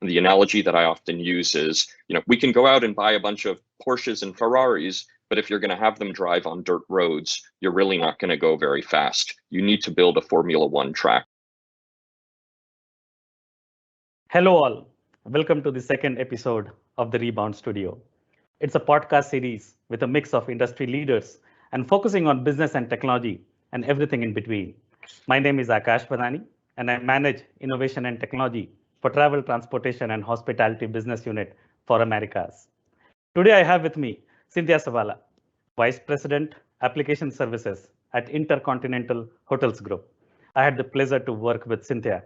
The analogy that I often use is, we can go out and buy a bunch of Porsches and Ferraris, but if you're going to have them drive on dirt roads, you're really not going to go very fast. You need to build a Formula One track. Hello all, welcome to the second episode of the Rebound Studio. It's a podcast series with a mix of industry leaders and focusing on business and technology and everything in between. My name is Akash Badani and I manage innovation and technology for travel, transportation and hospitality business unit for Americas. Today I have with me Cynthia Czabala, Vice President, Application Services at Intercontinental Hotels Group. I had the pleasure to work with Cynthia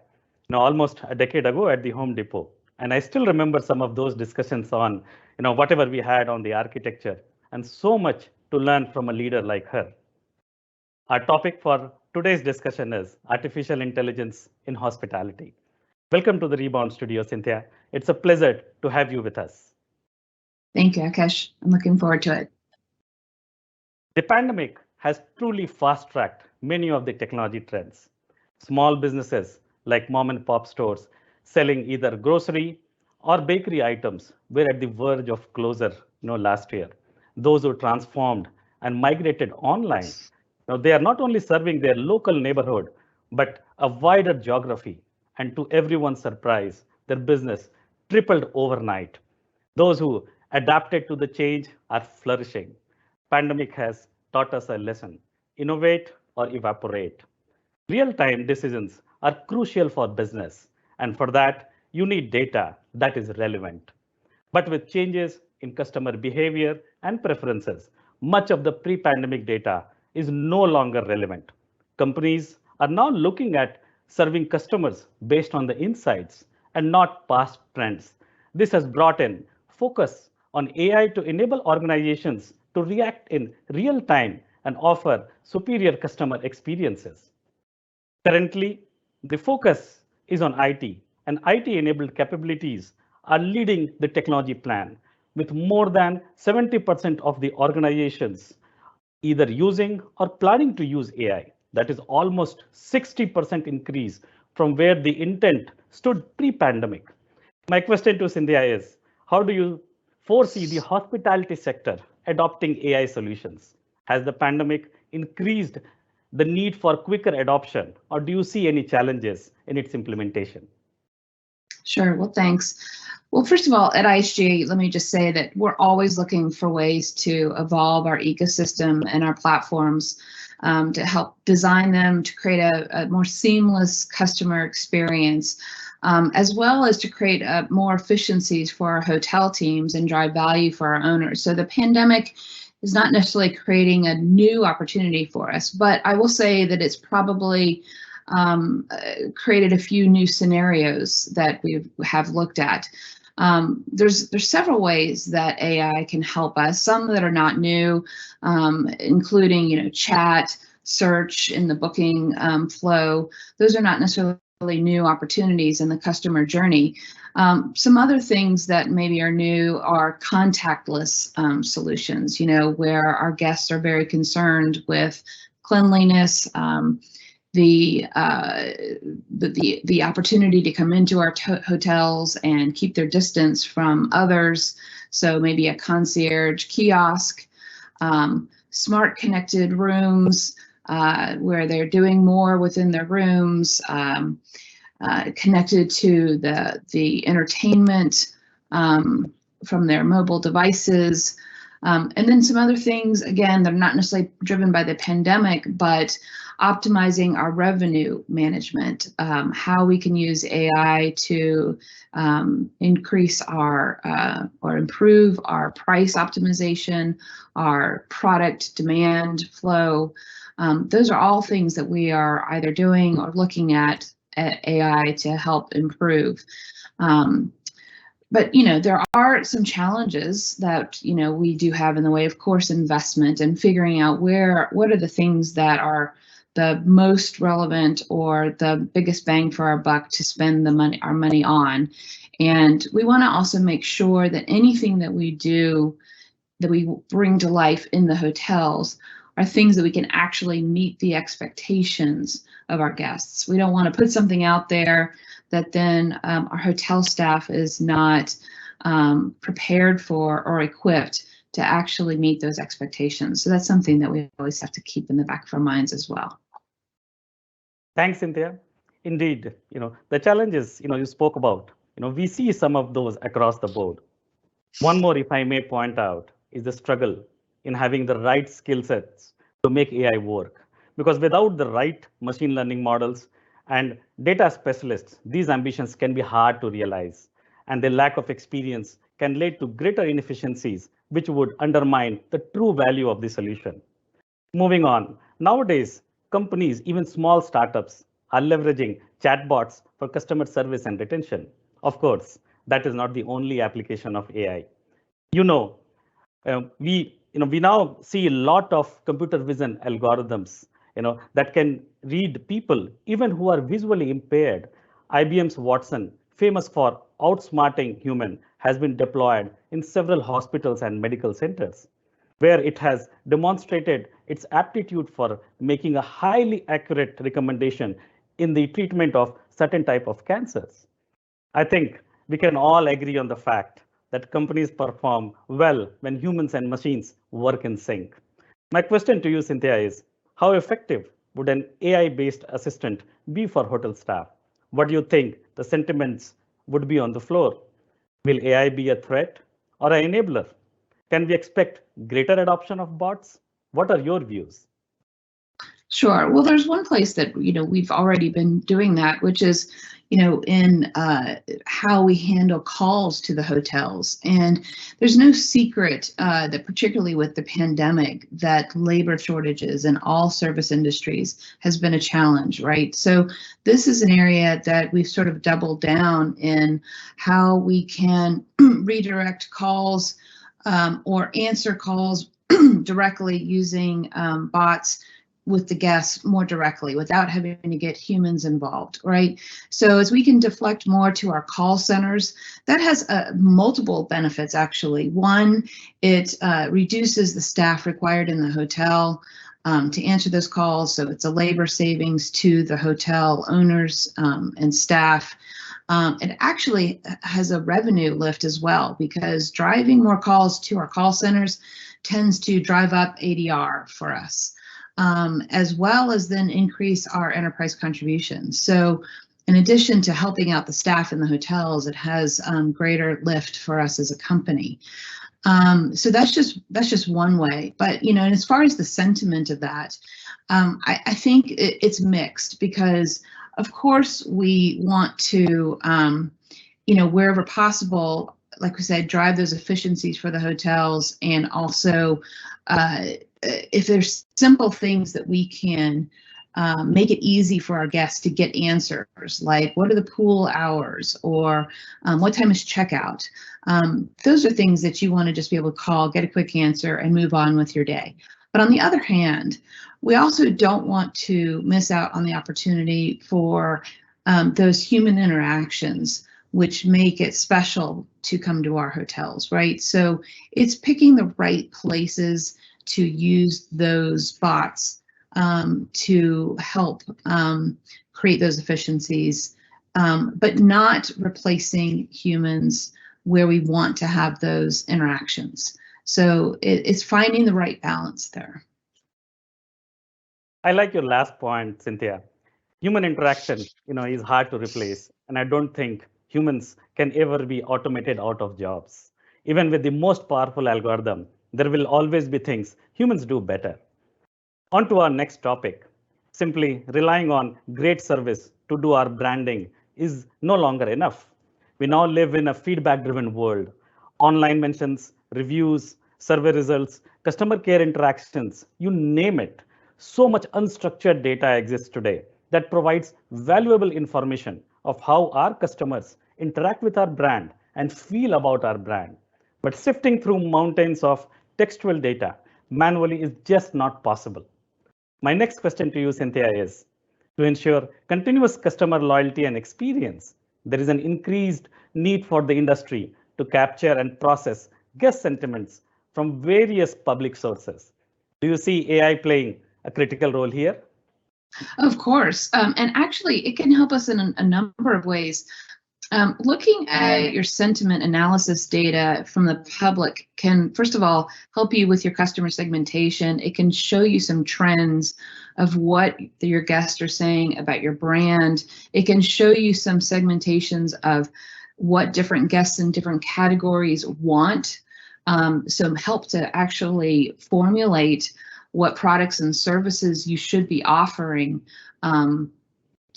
almost a decade ago at the Home Depot. And I still remember some of those discussions on whatever we had on the architecture, and so much to learn from a leader like her. Our topic for today's discussion is artificial intelligence in hospitality. Welcome to the Rebound Studio, Cynthia. It's a pleasure to have you with us. Thank you, Akash. I'm looking forward to it. The pandemic has truly fast-tracked many of the technology trends. Small businesses like mom and pop stores selling either grocery or bakery items were at the verge of closure last year. Those who transformed and migrated online, now they are not only serving their local neighborhood, but a wider geography. And to everyone's surprise, their business tripled overnight. Those who adapted to the change are flourishing. Pandemic has taught us a lesson: innovate or evaporate. Real-time decisions are crucial for business, and for that, you need data that is relevant. But with changes in customer behavior and preferences, much of the pre-pandemic data is no longer relevant. Companies are now looking at serving customers based on the insights and not past trends. This has brought in focus on AI to enable organizations to react in real time and offer superior customer experiences. Currently, the focus is on IT, and IT-enabled capabilities are leading the technology plan, with more than 70% of the organizations either using or planning to use AI. That is almost 60% increase from where the intent stood pre-pandemic. My question to Cynthia is, how do you foresee the hospitality sector adopting AI solutions? Has the pandemic increased the need for quicker adoption, or do you see any challenges in its implementation? Sure, well, thanks. Well, first of all, at IHG, let me just say that we're always looking for ways to evolve our ecosystem and our platforms to help design them to create a more seamless customer experience, as well as to create more efficiencies for our hotel teams and drive value for our owners. So the pandemic is not necessarily creating a new opportunity for us, but I will say that it's probably created a few new scenarios that we have looked at. There's several ways that AI can help us, some that are not new, including chat, search in the booking flow. Those are not necessarily new opportunities in the customer journey. Some other things that maybe are new are contactless solutions, where our guests are very concerned with cleanliness, the opportunity to come into our hotels and keep their distance from others. So maybe a concierge kiosk, smart connected rooms, where they're doing more within their rooms, connected to the entertainment from their mobile devices. And then some other things, again, they're not necessarily driven by the pandemic, but optimizing our revenue management, how we can use AI to increase our or improve our price optimization, our product demand flow. Those are all things that we are either doing or looking at AI to help improve. But there are some challenges that we do have in the way of course investment and figuring out what are the things that are the most relevant or the biggest bang for our buck to spend our money on. And we want to also make sure that anything that we do, that we bring to life in the hotels, are things that we can actually meet the expectations of our guests. We don't want to put something out there that then our hotel staff is not prepared for or equipped to actually meet those expectations. So that's something that we always have to keep in the back of our minds as well. Thanks, Cynthia. Indeed, the challenges, you spoke about, we see some of those across the board. One more, if I may point out, is the struggle in having the right skill sets to make AI work. Because without the right machine learning models and data specialists, these ambitions can be hard to realize. And the lack of experience can lead to greater inefficiencies, which would undermine the true value of the solution. Moving on, nowadays, companies, even small startups, are leveraging chatbots for customer service and retention. Of course, that is not the only application of AI. We now see a lot of computer vision algorithms, that can read people, even who are visually impaired. IBM's Watson, famous for outsmarting human, has been deployed in several hospitals and medical centers, where it has demonstrated its aptitude for making a highly accurate recommendation in the treatment of certain type of cancers. I think we can all agree on the fact that companies perform well when humans and machines work in sync. My question to you, Cynthia, is how effective would an AI-based assistant be for hotel staff? What do you think the sentiments would be on the floor? Will AI be a threat or an enabler? Can we expect greater adoption of bots? What are your views? Sure. Well, there's one place that we've already been doing that, which is in how we handle calls to the hotels. And there's no secret that particularly with the pandemic, that labor shortages in all service industries has been a challenge, right? So this is an area that we've sort of doubled down in how we can redirect calls or answer calls directly using bots with the guests more directly without having to get humans involved, right? So as we can deflect more to our call centers, that has multiple benefits actually. One, it reduces the staff required in the hotel to answer those calls. So it's a labor savings to the hotel owners and staff. It actually has a revenue lift as well, because driving more calls to our call centers tends to drive up ADR for us. As well as then increase our enterprise contributions. So in addition to helping out the staff in the hotels, it has greater lift for us as a company. So that's just one way. But and as far as the sentiment of that, I think it's mixed, because of course we want to wherever possible, like we said, drive those efficiencies for the hotels, and also if there's simple things that we can make it easy for our guests to get answers, like what are the pool hours, or what time is checkout? Those are things that you want to just be able to call, get a quick answer, and move on with your day. But on the other hand, we also don't want to miss out on the opportunity for those human interactions, which make it special to come to our hotels, right? So it's picking the right places to use those bots to help create those efficiencies, but not replacing humans where we want to have those interactions. So it's finding the right balance there. I like your last point, Cynthia. Human interaction, is hard to replace, and I don't think humans can ever be automated out of jobs. Even with the most powerful algorithm, there will always be things humans do better. On to our next topic. Simply relying on great service to do our branding is no longer enough. We now live in a feedback-driven world. Online mentions, reviews, survey results, customer care interactions, you name it. So much unstructured data exists today that provides valuable information of how our customers interact with our brand and feel about our brand. But sifting through mountains of textual data manually is just not possible. My next question to you, Cynthia, is to ensure continuous customer loyalty and experience, there is an increased need for the industry to capture and process guest sentiments from various public sources. Do you see AI playing a critical role here? Of course. And actually, it can help us in a number of ways. Looking at your sentiment analysis data from the public can, first of all, help you with your customer segmentation. It can show you some trends of what your guests are saying about your brand. It can show you some segmentations of what different guests in different categories want. Some help to actually formulate what products and services you should be offering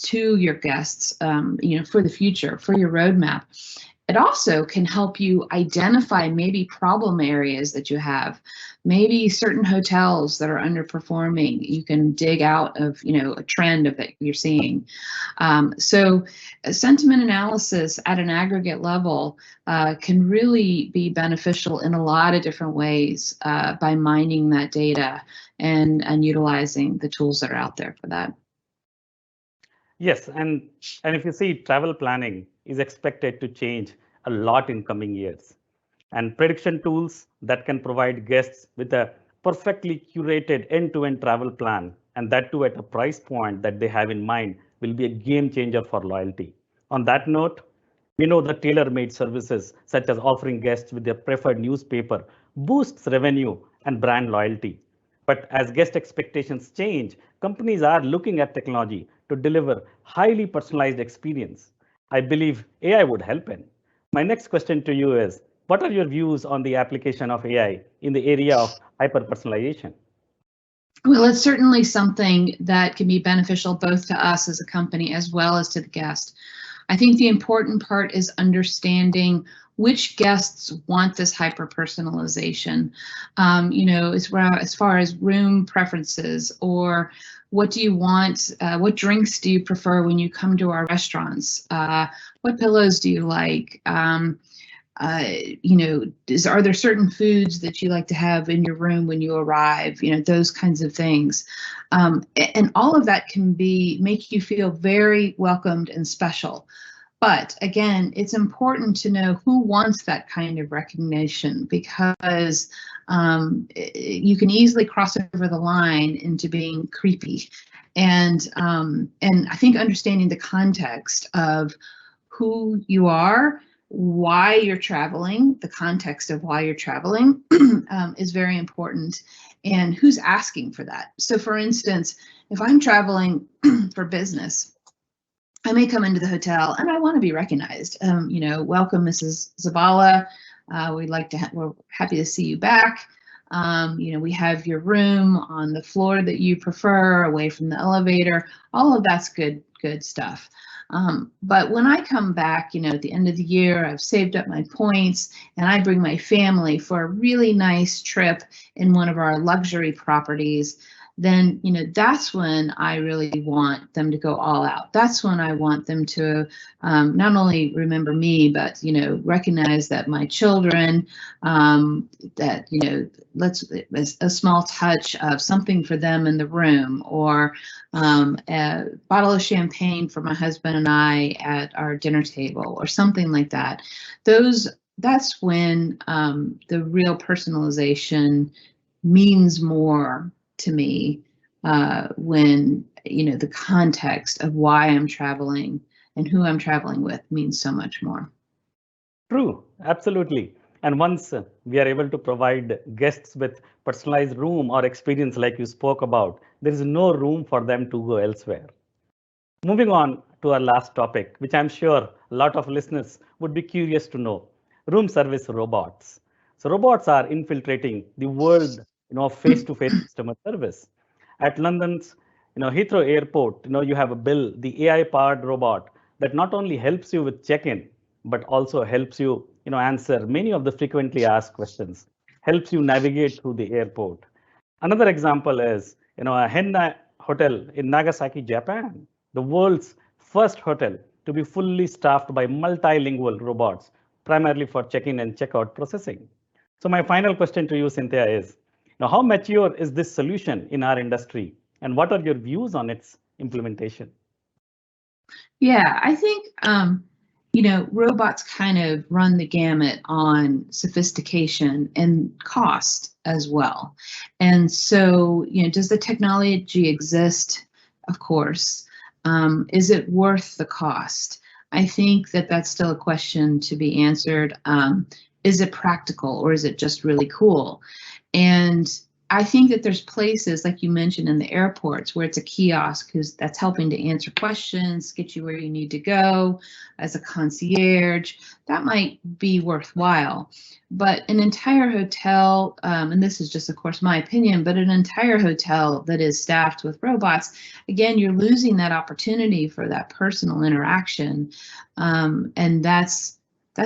to your guests, for the future, for your roadmap. It also can help you identify maybe problem areas that you have, maybe certain hotels that are underperforming. You can dig out of, a trend of that you're seeing. So sentiment analysis at an aggregate level can really be beneficial in a lot of different ways by mining that data and utilizing the tools that are out there for that. Yes, and if you see, travel planning is expected to change a lot in coming years. And prediction tools that can provide guests with a perfectly curated end-to-end travel plan, and that too at a price point that they have in mind, will be a game changer for loyalty. On that note, we know that tailor-made services such as offering guests with their preferred newspaper boosts revenue and brand loyalty. But as guest expectations change, companies are looking at technology to deliver highly personalized experience. I believe AI would help in. My next question to you is, what are your views on the application of AI in the area of hyper-personalization? Well, it's certainly something that can be beneficial both to us as a company as well as to the guest. I think the important part is understanding which guests want this hyper-personalization, as far as room preferences, or what do you want, what drinks do you prefer when you come to our restaurants, what pillows do you like, are there certain foods that you like to have in your room when you arrive, those kinds of things. And all of that can make you feel very welcomed and special. But again, it's important to know who wants that kind of recognition, because you can easily cross over the line into being creepy. And I think understanding the context of who you are, why you're traveling, the context of why you're traveling is very important, and who's asking for that. So for instance, if I'm traveling for business, I may come into the hotel and I want to be recognized. Welcome, Mrs. Czabala. We're happy to see you back. We have your room on the floor that you prefer, away from the elevator. All of that's good stuff. But when I come back, at the end of the year, I've saved up my points and I bring my family for a really nice trip in one of our luxury properties, then, that's when I really want them to go all out. That's when I want them to not only remember me, but, recognize that my children, let's a small touch of something for them in the room, or a bottle of champagne for my husband and I at our dinner table, or something like that. That's when the real personalization means more to me, when the context of why I'm traveling and who I'm traveling with means so much more. True, absolutely. And once we are able to provide guests with personalized room or experience like you spoke about, there is no room for them to go elsewhere. Moving on to our last topic, which I'm sure a lot of listeners would be curious to know: room service robots. So robots are infiltrating the world of face-to-face customer service. At London's Heathrow Airport, you have a Bill, the AI-powered robot that not only helps you with check-in, but also helps you answer many of the frequently asked questions, helps you navigate through the airport. Another example is a Henna hotel in Nagasaki, Japan, the world's first hotel to be fully staffed by multilingual robots, primarily for check-in and check-out processing. So my final question to you, Cynthia, is how mature is this solution in our industry, and what are your views on its implementation? Yeah, I think robots kind of run the gamut on sophistication and cost as well. And so, does the technology exist of course. Is it worth the cost? I think that that's still a question to be answered. Is it practical, or is it just really cool? And I think that there's places, like you mentioned, in the airports where it's a kiosk that's helping to answer questions, get you where you need to go as a concierge. That might be worthwhile. But an entire hotel, and this is just, of course, my opinion, but an entire hotel that is staffed with robots, again, you're losing that opportunity for that personal interaction. And that's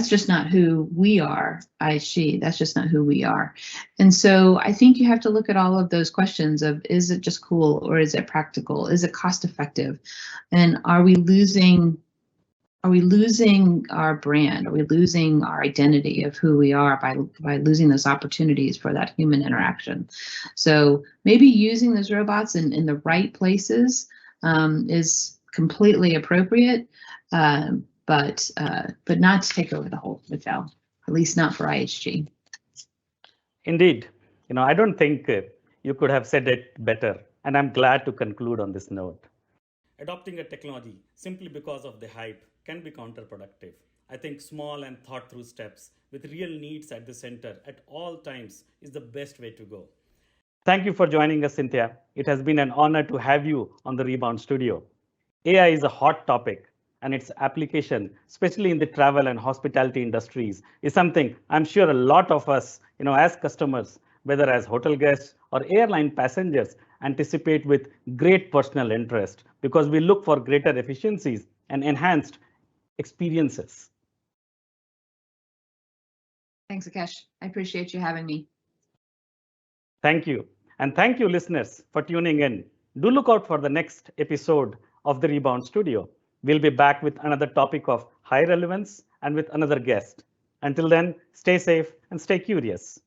just not who we are, IHG. That's just not who we are. And so I think you have to look at all of those questions of, is it just cool, or is it practical? Is it cost effective? And are we losing our brand? Are we losing our identity of who we are by losing those opportunities for that human interaction? So maybe using those robots in the right places is completely appropriate. But not to take over the whole hotel, at least not for IHG. Indeed, I don't think you could have said it better, and I'm glad to conclude on this note. Adopting a technology simply because of the hype can be counterproductive. I think small and thought through steps with real needs at the center at all times is the best way to go. Thank you for joining us, Cynthia. It has been an honor to have you on the Rebound Studio. AI is a hot topic, and its application, especially in the travel and hospitality industries, is something I'm sure a lot of us, as customers, whether as hotel guests or airline passengers, anticipate with great personal interest, because we look for greater efficiencies and enhanced experiences. Thanks, Akesh. I appreciate you having me. Thank you. And thank you, listeners, for tuning in. Do look out for the next episode of the Rebound Studio. We'll be back with another topic of high relevance and with another guest. Until then, stay safe and stay curious.